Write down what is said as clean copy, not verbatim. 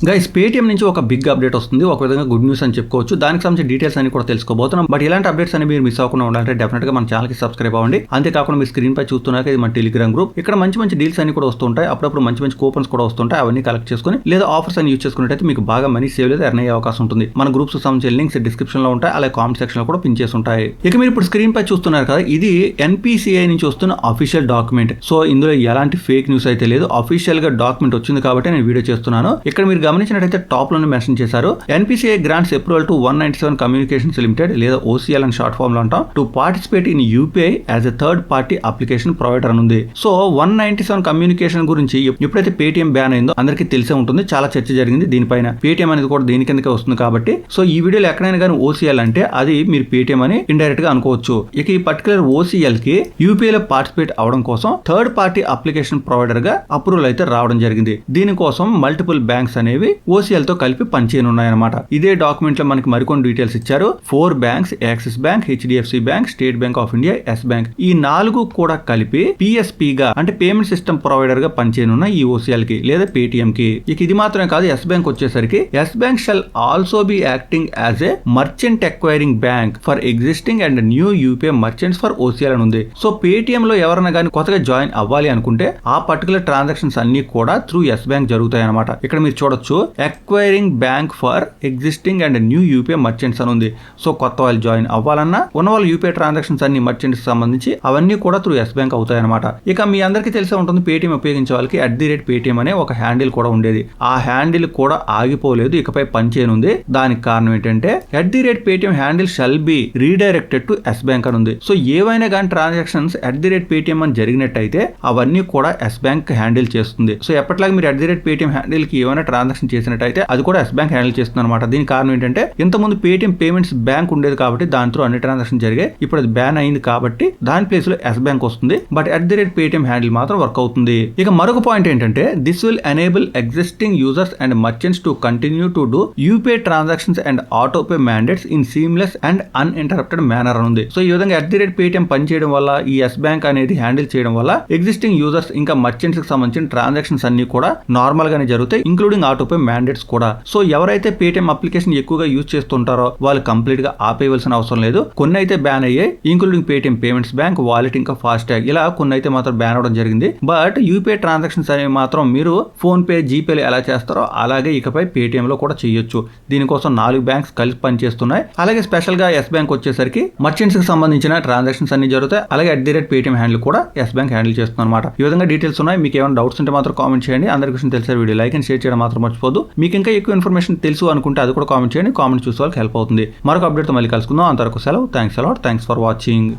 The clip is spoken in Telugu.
గైస్ పేటిఎం నుంచి ఒక బిగ్ అప్డేట్ వస్తుంది, ఒక విధంగా గుడ్ న్యూస్ అని చెప్పుకోవచ్చు. దానికి సంబంధించిన డీటెయిల్స్ అన్ని కూడా తెలుసుకోబోతున్నాం. బట్ ఇలాంటి అప్డేట్స్ అని మీరు మిస్ అవ్వకుండా ఉండాలంటే డెఫినెట్ గా మన ఛానల్ కి సబ్స్క్రైబ్ అవ్వండి. అంతేకాకుండా మీ స్క్రీన్ పై చూస్తున్నాక ఇది మన టెలిగ్రామ్ గ్రూప్. ఇక్కడ మంచి మంచి డీల్స్ అన్ని కూడా వస్తుంటాయి, అప్పుడప్పుడు మంచి మంచి కూపన్స్ కూడా వస్తుంటాయి. అవన్నీ కలెక్ట్ చేసుకుని లేదా ఆఫర్స్ అని యూజ్ చేసుకున్నట్టయితే మీకు బాగా మనీ సేవ్ లేదా ఎర్న్ అయ్యే అవకాశం ఉంటుంది. మన గ్రూప్స్ సంబంధించిన లింక్స్ డిస్క్రిప్షన్ లో ఉంటాయి, అలాగే కామెంట్ సెక్షన్ లో కూడా పిన్ చేసి ఉంటాయి. ఇక మీరు ఇప్పుడు స్క్రీన్ పై చూస్తున్నారు కదా, ఇది NPCI నుంచి వస్తున్న అఫీషియల్ డాక్యుమెంట్. సో ఇందులో ఎలాంటి ఫేక్ న్యూస్ అయితే లేదు, అఫీషియల్ గా డాక్యుమెంట్ వచ్చింది కాబట్టి నేను వీడియో చేస్తున్నాను. ఇక్కడ మీరు గమనించినట్టయితే టాప్ లోనే మెన్షన్ చేశారు, NPCI grants approval to 197 Communications Limited లేదా OCL అని షార్ట్ ఫామ్ లో అంటాం, to participate in UPI as a third party application provider అని ఉంది. సో 197 కమ్యూనికేషన్ గురించి ఎప్పుడైతే పేటిఎం బ్యాన్ అయిందో అందరికీ తెలిసే ఉంటుంది, చాలా చర్చ జరిగింది దీనిపైన. పేటిఎం అనేది కూడా దీని కిందకే వస్తుంది కాబట్టి సో ఈ వీడియోలో ఎక్కడైనా కానీ OCL అంటే అది మీరు పేటిఎం అని ఇండైరెక్ట్ గా అనుకోవచ్చు. ఇక ఈ పర్టికులర్ OCL కి UPI లో పార్టిసిపేట్ అవడం కోసం థర్డ్ పార్టీ అప్లికేషన్ ప్రొవైడర్ గా అప్రూవల్ అయితే రావడం జరిగింది. దీనికోసం మల్టిపుల్ బ్యాంక్స్ అనేవి OCL తో కలిపి పనిచేయనున్నాయన్నమాట. ఇదే డాక్యుమెంట్ లో మనకి మరికొన్ని డీటెయిల్స్ ఇచ్చారు. 4 banks, axis bank, HDFC bank, state bank of India, S bank, ఈ 4 కూడా కలిపి PSP గా అంటే పేమెంట్ సిస్టమ్ ప్రొవైడర్ గా పనిచేయనున్న ఈ OCL కి లేదా పేటిఎం కి. ఇక ఇది మాత్రమే కాదు, S బ్యాంక్ వచ్చేసరికి S bank shall also be acting as a merchant acquiring bank for existing and new UPI merchants for OCL అని ఉంది. సో పేటిఎం లో ఎవరైనా కానీ కొత్తగా జాయిన్ అవ్వాలి అనుకుంటే ఆ పర్టికులర్ ట్రాన్సాక్షన్స్ అన్ని కూడా త్రూ S బ్యాంక్ జరుగుతాయి అనమాట. ఇక్కడ మీరు చూడొచ్చు, acquiring bank for existing and new UPI merchants అని ఉంది. సో కొత్త వాళ్ళు జాయిన్ అవ్వాలన్నా ఉన్న వాళ్ళు UPI ట్రాన్సాక్షన్స్ అన్ని మర్చెంట్స్ సంబంధించి అవన్నీ కూడా త్రూ S బ్యాంక్ అవుతాయి అనమాట. ఇక మీ అందరికీ తెలిసే ఉంటుంది, పేటిఎం ఉపయోగించే వాళ్ళకి @పేటిఎం అనే ఒక హ్యాండిల్ కూడా ఉండేది. ఆ హ్యాండిల్ కూడా ఆగిపోలేదు, ఇకపై పనిచేయనుంది. దానికి కారణం ఏంటంటే @Paytm handle shall be redirected to S bank అని ఉంది. సో ఏవైనా కానీ ట్రాన్సాక్షన్స్ @పేటిఎం అని జరిగినట్టయితే అవన్నీ కూడా S బ్యాంక్ హ్యాండిల్ చేస్తుంది. సో ఎప్పటిలాగా మీరు @పేటిఎం హ్యాండిల్ కి ఏమైనా ట్రాన్సాక్షన్ చేసినట్టయితే అది కూడా S బ్యాంక్ హ్యాండిల్ చేస్తుంది అనమాట. దీని కారణం ఏంటంటే ఇంతకుముందు పేటిఎం పేమెంట్స్ బ్యాంక్ ఉండేది కాబట్టి దాంతో అన్ని ట్రాన్సాక్షన్ జరిగాయి. ఇప్పుడు అది బ్యాన్ అయింది కాబట్టి దాని ప్లేస్ లో S బ్యాంక్ వస్తుంది. బట్ @పేటిఎం హ్యాండిల్ మాత్రం వర్క్ అవుతుంది. ఇక మరొక పాయింట్ ఏంటంటే, this will enable existing users and merchants to continue to do UPI transactions and autopay mandates in seamless and uninterrupted manner అని ఉంది. సో ఈ విధంగా @పేటిఎం పని చేయడం వల్ల, ఈ S బ్యాంక్ అనేది హ్యాండిల్ చేయడం వల్ల ఎగ్జిస్టింగ్ యూజర్స్ ఇంకా మర్చెంట్స్ కి సంబంధించిన ట్రాన్సాక్షన్స్ అన్ని కూడా నార్మల్ గానే జరుగుతాయి, ఇంక్లూడింగ్ ఆటోపే మ్యాండేట్స్ కూడా. సో ఎవరైతే పేటిఎం అప్లికేషన్ ఎక్కువగా యూజ్ చేస్తుంటారో వాళ్ళు కంప్లీట్ గా ఆపేయవలసిన అవసరం లేదు. కొన్ని అయితే బ్యాన్ అయ్యాయి, including Paytm payments bank, wallet, ఇంకా ఫాస్టాగ్, ఇలా కొన్ని అయితే మాత్రం బ్యాన్ అవడం జరిగింది. బట్ UPI ట్రాన్సాక్షన్స్ అనేవి మాత్రం మీరు ఫోన్ పే, జీపేలు ఎలా చేస్తారో అలాగే ఇకపై పేటిఎం లో కూడా చేయొచ్చు. దీనికోసం 4 బ్యాంక్స్ కలిసి పనిచేస్తున్నాయి. అలాగే స్పెషల్ గా S బ్యాంక్ వచ్చేసరికి మర్చెంట్స్ కి సంబంధించిన ట్రాన్సాక్షన్స్ అన్ని జరుగుతాయి. అలాగే @పేటిఎం హ్యాండిల్ కూడా S బ్యాంక్ హ్యాండిల్ చేస్తుంది అనమాట. ఈ విధంగా డీటెయిల్స్ ఉన్నాయి. మీకు ఏమైనా డౌట్స్ ఉంటే మాత్రం కామెంట్ చేయండి. అందరికీ విషయం తెలిసే వీడియో లైక్ అండ్ షేర్ చేయడం మాత్రం మర్చిపోదు. మీకు ఇంకా ఎక్కువ ఇన్ఫర్మేషన్ తెలుసు అనుకుంటే అది కూడా కామెంట్ చేయండి. కామెంట్ చూసే వాళ్ళకి హెల్ప్ అవుతుంది. మరొక అప్డేట్ తో మళ్ళీ కలుసుకుందాం. అంతవరకు సెలవు. Thanks for watching.